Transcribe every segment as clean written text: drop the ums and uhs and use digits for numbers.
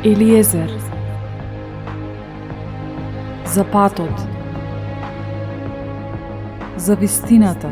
Елиезер. За патот. За вистината.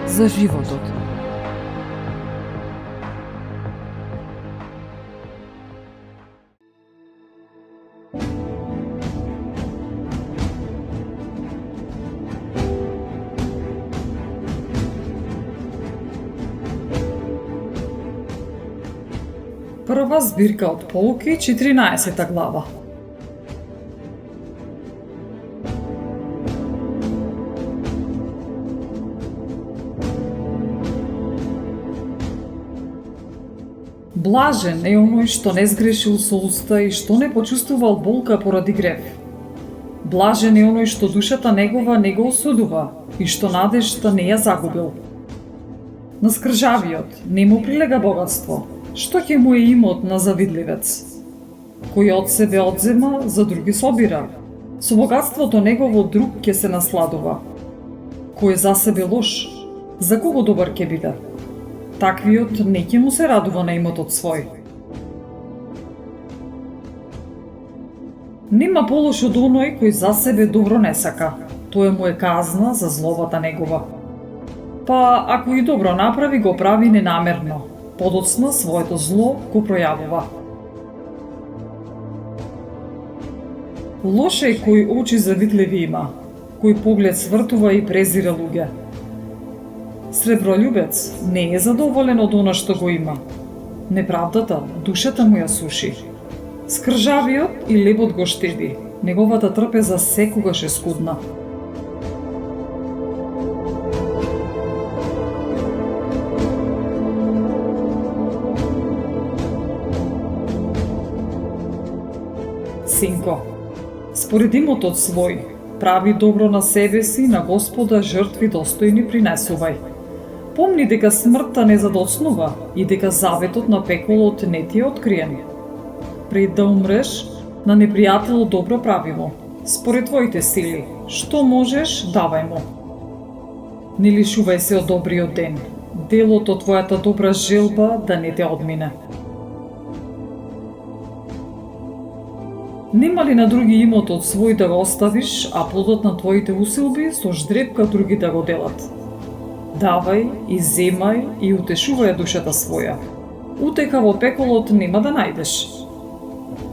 За животот. Прва збирка од поуки, 14 глава. Блажен е оној што не сгрешил со уста и што не почувствувал болка поради грев. Блажен е оној што душата негова не го осудува и што надежта не ја загубил. На скржавиот не му прилега богатство, што ќе му е имот на завидливец. Кој од себе одзема, за други собира. Со богатството негово друг ќе се насладува. Кој за себе лош, за кого добар ќе биде? Таквиот не ќе му се радува на имотот свој. Нема полош од оној кој за себе добро не сака. Тоа му е казна за зловата негова. Па ако и добро направи, го прави ненамерно. Подоцна своето зло го пројавува. Лоше е кој очи завидливи има, кој поглед свртува и презира луѓе. Сребролюбец не е задоволен од она што го има. Неправдата душата му ја суши. Скржавиот и лебот го штеди, неговата трпеза секогаш е скудна. Синко, според имотот свој, прави добро на себе си, на Господа жртви достојни принесувај. Помни дека смртта не задоцнува и дека заветот на пеколот не ти е откриен. Пред да умреш, на непријателот добро прави му. Според твоите сили, што можеш, давај му. Не лишувај се од добриот ден. Делот од твојата добра желба да не те одмине. Нема ли на други имотот свој да го оставиш, а плодот на твоите усилби со ждрепка други да го делат? Давај и земај и утешувај душата своја. Утека во пеколот нема да најдеш.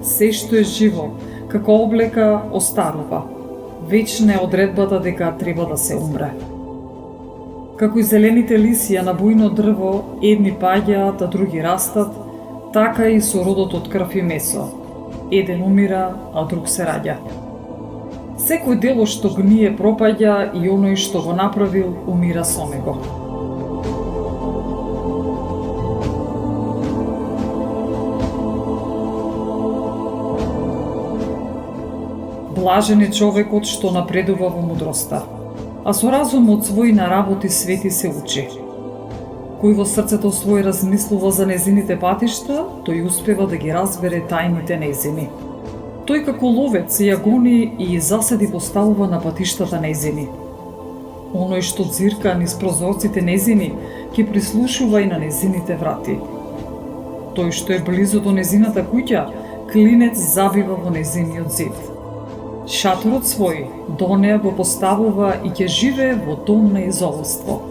Се што е живо, како облека, остарува. Вечна е одредбата дека треба да се умре. Како и зелените лисија на бујно дрво, едни паѓаат, а други растат, така и со родот од крв и месо. Еден умира, а друг се раѓа. Секој дело што гние пропаѓа и оној што го направил умира со него. Блажен е човекот што напредува во мудроста, а со разумот свој на работи свети се учи. Кој во срцето свој размислува за незините патишта, тој успева да ги разбере тајните незини. Тој како ловец ја гони и заседи поставува на патиштата незини. Оној што дзирка низ прозорците незини, ќе прислушува и на незините врати. Тој што е близо до незината куќа, клинец забива во незиниот зид. Шаторот свој до неа го поставува и ќе живее во дом на изолство.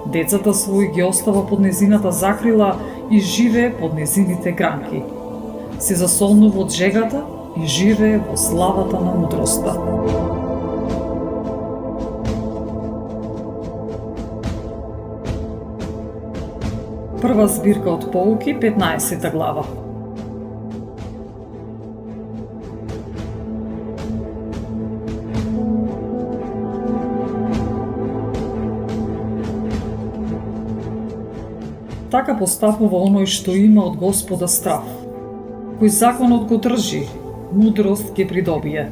Децата свој ги остава под незината закрила и живее под незините гранки. Се засолнува од жегата и живее во славата на мудроста. Прва збирка од поуки, 15 глава. Така постапува оној што има од Господа страв. Кој законот го држи, мудрост ќе придобие.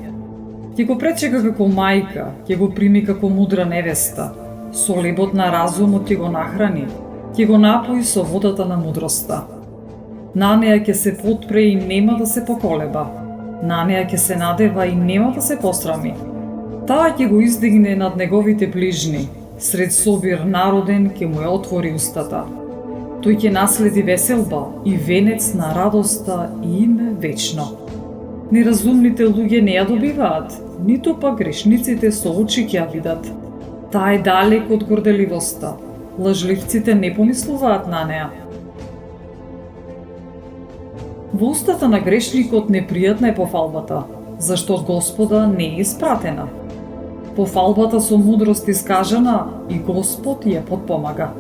Ќе го пречека како мајка, ќе го прими како мудра невеста. Со лебот на разумот ќе го нахрани, ќе го напои со водата на мудроста. На неа ќе се потпре и нема да се поколеба. На неа ќе се надева и нема да се посрами. Таа ќе го издигне над неговите ближни, сред собир народен ќе му ја отвори устата. Тој ќе наследи веселба и венец на радоста и име вечно. Неразумните луѓе не ја добиваат, ниту пак грешниците со очи ќе ја видат. Таа е далек од горделивоста. Лажливците не помислуваат на неа. Во устата на грешникот непријатна е пофалбата, зашто од Господа не е испратена. Пофалбата со мудрост искажана и Господ ја потпомага.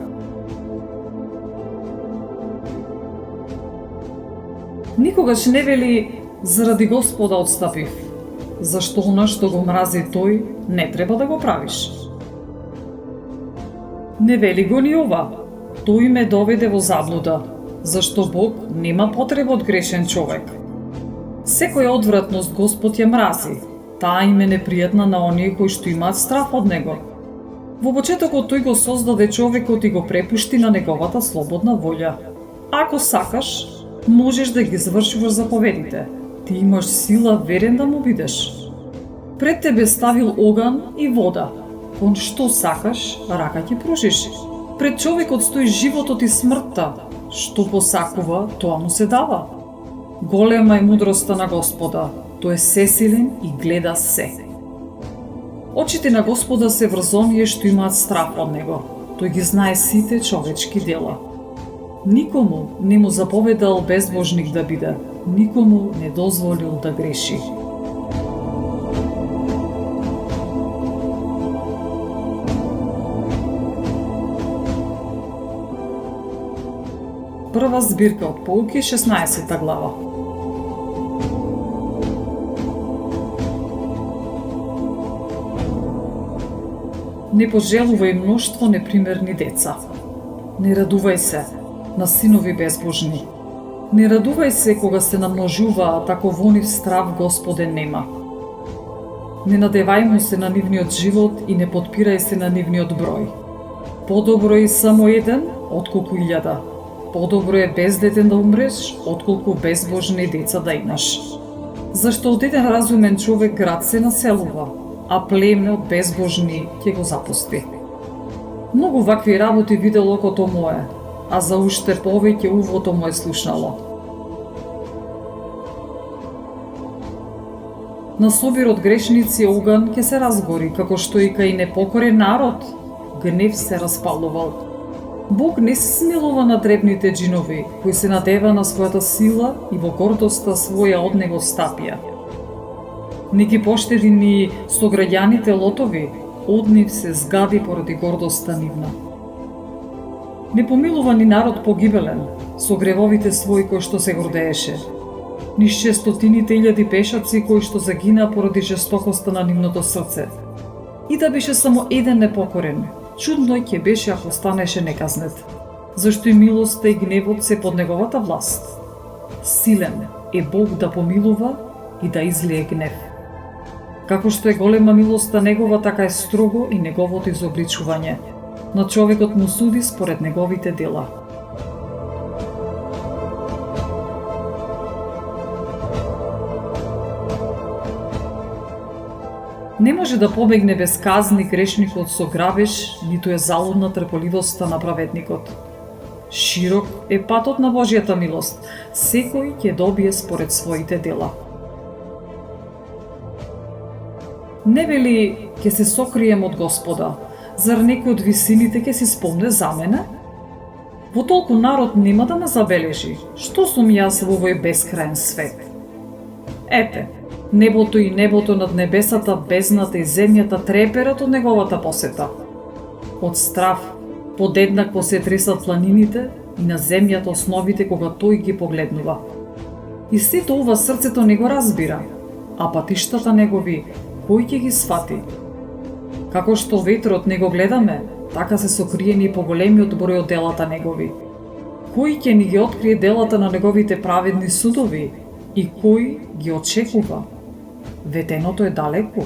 Никогаш не вели заради Господа отстапив, зашто она што го мрази тој не треба да го правиш. Не вели го ни ова, тој ме доведе во заблуда, зашто Бог нема потреба од грешен човек. Секоја одвратност Господ ја мрази, таа им е непријатна на оние кои што имаат страф од Него. Во почетокот тој го создаде човекот и го препушти на неговата слободна волја. Ако сакаш, можеш да ги завршуваш заповедите. Ти имаш сила верен да му бидеш. Пред тебе ставил оган и вода. Кон што сакаш, рака ќе пружиш. Пред човекот стои животот и смртта. Што посакува, тоа му се дава. Голема е мудроста на Господа. Тој е сесилен и гледа се. Очите на Господа се врз оние што имаат страф од Него. Тој ги знае сите човечки дела. Никому не му заповедал безбожник да биде, никому не дозволил да греши. Прва збирка од Поуки, 16 глава. Не пожелувај мноштво непримерни деца. Не радувај се на синови безбожни. Не радувај се кога се намножуваат, ако во нив страв Господе нема. Не надевај му се на нивниот живот и не подпирај се на нивниот број. Подобро е само еден, отколку 1000. Подобро е бездетен да умреш, отколку безбожни деца да имаш. Зашто од еден разумен човек град се населува, а племе од безбожни ќе го запусти. Многу вакви работи видел окото мое, а за уште повеќе увото му е слушнало. На собирот грешници оган ќе се разгори, како што и кај непокорен народ, гнев се распалувал. Бог не се смилува на дребните джинови, кои се надева на својата сила и во гордоста своја од него стапија. Не ги поштеди ни сограѓаните лотови, од нив се згади поради гордоста нивна. Не помилува ни народ погибелен, со гревовите своји кои што се гордееше, ни 600.000 пешаци кои што загина поради жестокоста на нивното срце. И да беше само еден непокорен, чудно ќе беше ако станеше неказнет, зашто и милоста и гневот се под неговата власт. Силен е Бог да помилува и да излие гнев. Како што е голема милоста негова, така е строго и неговото изобличување. На човекот му суди според неговите дела. Не може да побегне без казни грешникот со грабеж, ниту е залудна трпеливоста на праведникот. Широк е патот на Божјата милост, секој ќе добие според своите дела. Не вели ќе се сокрием од Господа, зар некој од висините ќе си спомне за мене? Во толку народ нема да ме забележи, што сум јас во овој бескраен свет? Ете, небото и небото над небесата, бездната и земјата треперат од неговата посета. Од страв, подеднакво се тресат планините и на земјата основите кога тој ги погледнува. И сето ова срцето не го разбира, а патиштата негови кој ќе ги свати? Како што ветрот не го гледаме, така се сокриени поголемиот број од делата негови. Кој ќе ни ги открие делата на неговите праведни судови и кој ги очекува? Ветеното е далеко.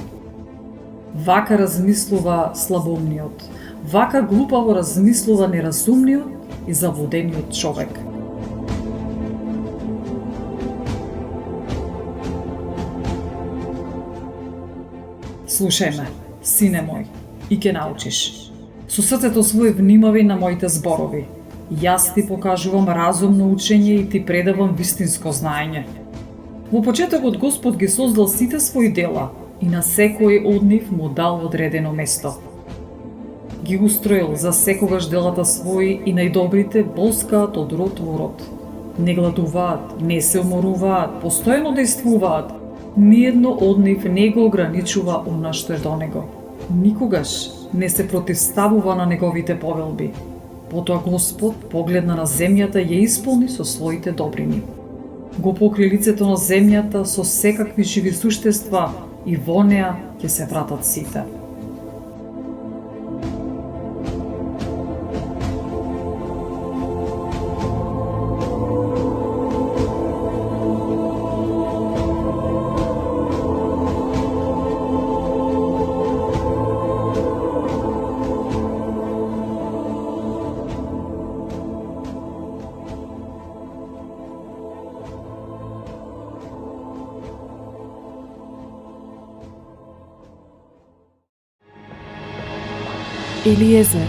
Вака размислува слабоумниот, вака глупаво размислува неразумниот и заводениот човек. Слушај ме, сине мој, и ќе научиш. Со срцето своје внимавај на моите зборови. Јас ти покажувам разумно учење и ти предавам вистинско знаење. Во почетокот Господ ги создал сите своји дела и на секој од нив му дал одредено место. Ги устроил за секогаш делата своји и најдобрите болскаат од род во род. Не гладуваат, не се уморуваат, постојано действуваат. Ниедно од нив не го ограничува она што е до него. Никогаш не се противставува на неговите повелби. Потоа Господ погледна на земјата и ја исполни со своите добрини. Го покри лицето на земјата со секакви живи суштества и во неа ќе се вратат сите. Елиезер,